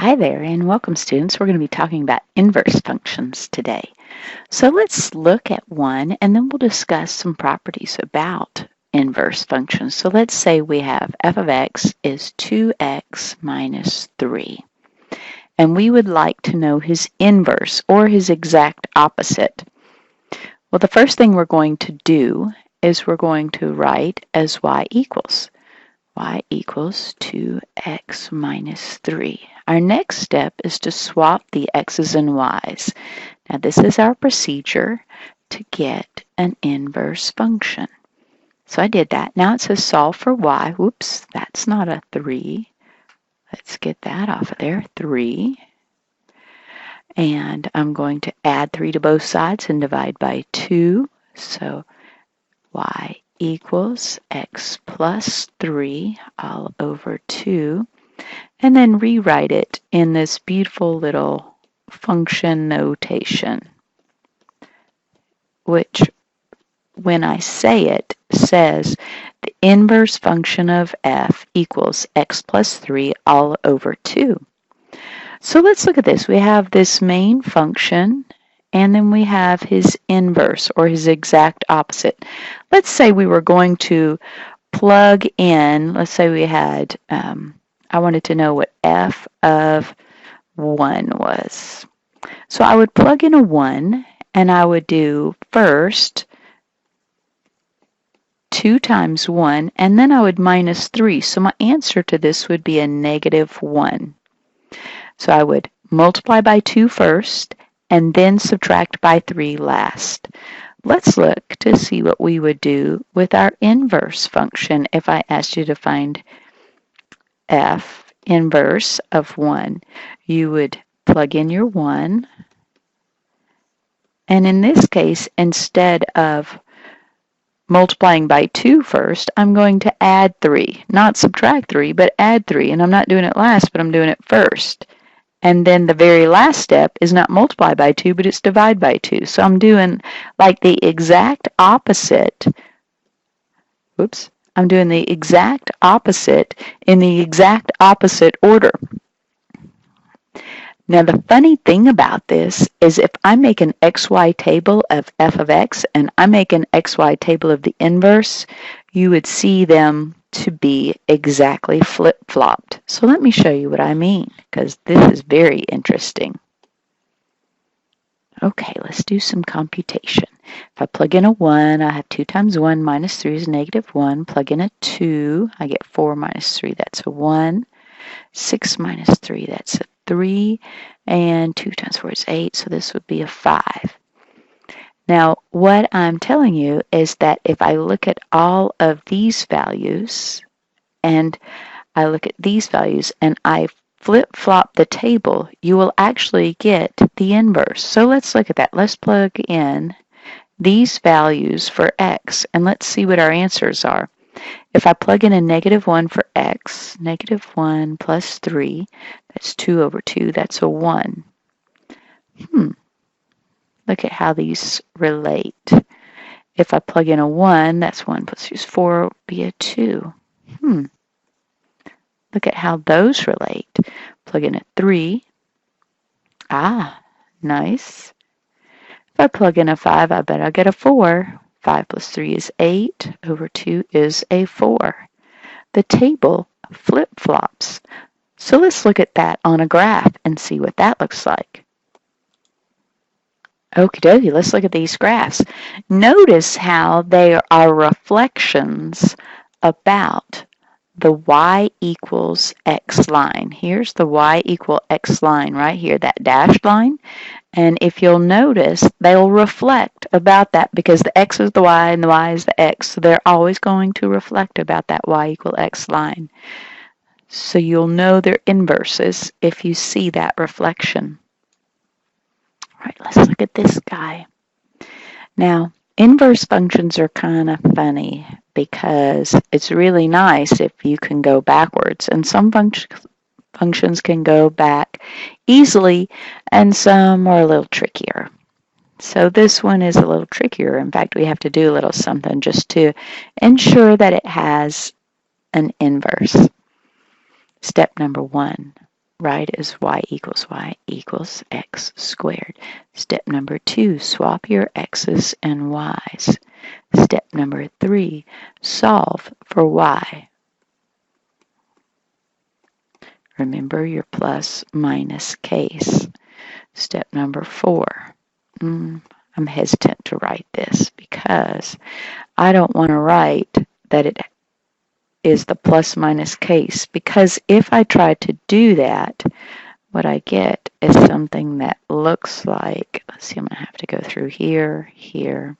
Hi there and welcome students. We're going to be talking about inverse functions today. So let's look at one and then we'll discuss some properties about inverse functions. So let's say we have f of x is 2x minus 3 and we would like to know his inverse or his exact opposite. Well, the first thing we're going to do is we're going to write as y equals 2x minus 3. Our next step is to swap the x's and y's. Now this is our procedure to get an inverse function. So I did that. Now it says solve for y. Whoops, that's not a 3. Let's get that off of there, 3. And I'm going to add 3 to both sides and divide by 2. So y equals x plus 3 all over 2, and then rewrite it in this beautiful little function notation, which when I say it says the inverse function of f equals x plus 3 all over 2. So let's look at this. We have this main function and then we have his inverse or his exact opposite. Let's say we were going to plug in, let's say we had, I wanted to know what f of 1 was. So I would plug in a 1 and I would do first 2 times 1 and then I would minus 3. So my answer to this would be a negative 1. So I would multiply by 2 first and then subtract by 3 last. Let's look to see what we would do with our inverse function if I asked you to find f inverse of 1. You would plug in your 1, and in this case, instead of multiplying by 2 first, I'm going to add 3. Not subtract 3, but add 3. And I'm not doing it last, but I'm doing it first. And then the very last step is not multiply by 2, but it's divide by 2. So I'm doing like the exact opposite. Whoops. I'm doing the exact opposite in the exact opposite order. Now the funny thing about this is if I make an xy table of f of x and I make an xy table of the inverse, you would see them to be exactly flip-flopped. So let me show you what I mean, because this is very interesting. Okay, let's do some computation. If I plug in a 1, I have 2 times 1 minus 3 is negative 1. Plug in a 2, I get 4 minus 3, that's a 1. 6 minus 3, that's a 3. And 2 times 4 is 8, so this would be a 5. Now, what I'm telling you is that if I look at all of these values, and I look at these values, and I flip-flop the table, you will actually get the inverse. So let's look at that. Let's plug in these values for x, and let's see what our answers are. If I plug in a negative 1 for x, negative 1 plus 3, that's 2 over 2, that's a 1. Look at how these relate. If I plug in a 1, that's 1 plus 2 is 4, will be a 2. Look at how those relate. Plug in a 3. Nice. If I plug in a 5, I bet I'll get a 4. 5 plus 3 is 8, over 2 is a 4. The table flip-flops. So let's look at that on a graph and see what that looks like. Okie dokie, let's look at these graphs. Notice how they are reflections about the y equals x line. Here's the y equal x line right here, that dashed line. And if you'll notice, they'll reflect about that because the x is the y and the y is the x. So they're always going to reflect about that y equal x line. So you'll know they're inverses if you see that reflection. All right, let's look at this guy. Now, inverse functions are kind of funny because it's really nice if you can go backwards. And some functions can go back easily and some are a little trickier. So this one is a little trickier. In fact, we have to do a little something just to ensure that it has an inverse. Step number 1. write as y equals x squared. Step number 2, swap your x's and y's. Step number 3, solve for y. Remember your plus minus case. Step number 4. I'm hesitant to write this because I don't want to write that it is the plus minus case, because if I try to do that, what I get is something that looks like, let's see, I'm going to have to go through here, here,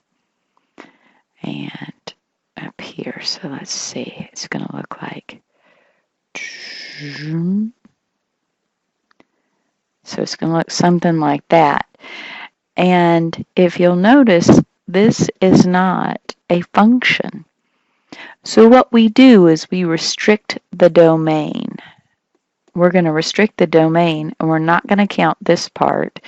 and up here. So let's see, it's going to look like, so it's going to look something like that. And if you'll notice, this is not a function. So what we do is we restrict the domain. We're going to restrict the domain, and we're not going to count this part.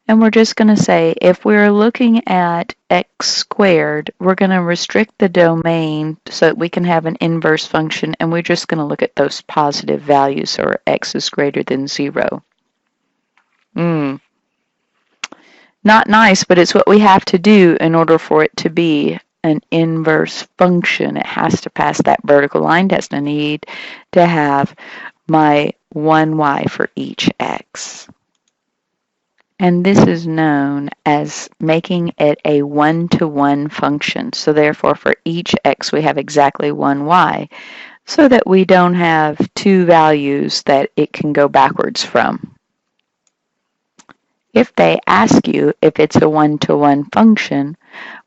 And we're just going to say, if we're looking at x squared, we're going to restrict the domain so that we can have an inverse function, and we're just going to look at those positive values, or x is greater than 0. Not nice, but it's what we have to do in order for it to be an inverse function. It has to pass that vertical line test. I need to have my 1y for each x. And this is known as making it a one-to-one function. So therefore, for each x, we have exactly 1y, so that we don't have two values that it can go backwards from. If they ask you if it's a one-to-one function,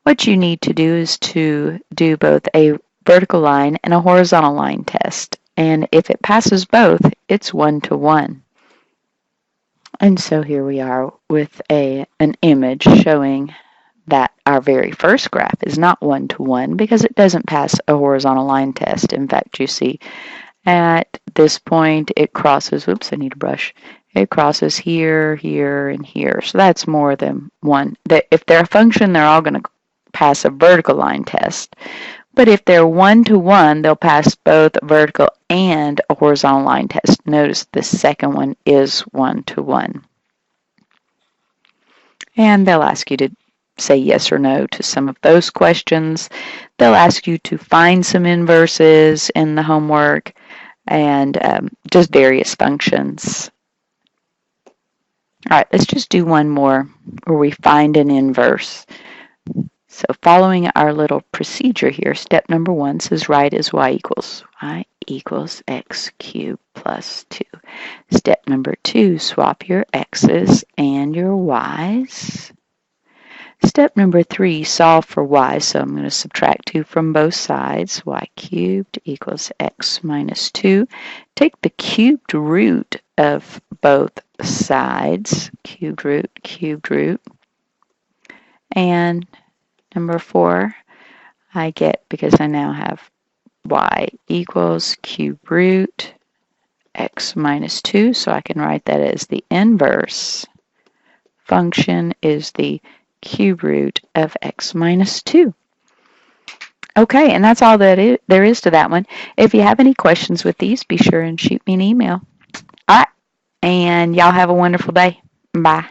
what you need to do is to do both a vertical line and a horizontal line test. And if it passes both, it's one-to-one. And so here we are with an image showing that our very first graph is not one-to-one because it doesn't pass a horizontal line test. In fact, you see at this point it crosses, oops, I need a brush. It crosses here, here, and here. So that's more than one. If they're a function, they're all going to pass a vertical line test. But if they're one-to-one, they'll pass both a vertical and a horizontal line test. Notice the second one is one-to-one. And they'll ask you to say yes or no to some of those questions. They'll ask you to find some inverses in the homework and just various functions. All right, let's just do one more where we find an inverse. So following our little procedure here, step number 1 says write as y equals x cubed plus 2. Step number 2, swap your x's and your y's. Step number 3, solve for y. So I'm going to subtract 2 from both sides. Y cubed equals x minus 2. Take the cubed root of both sides. Cubed root. And number 4, I get, because I now have y equals cube root x minus 2. So I can write that as the inverse function is the cube root of x minus 2. Okay, and that's all that there is to that one. If you have any questions with these, be sure and shoot me an email. All right, and y'all have a wonderful day. Bye.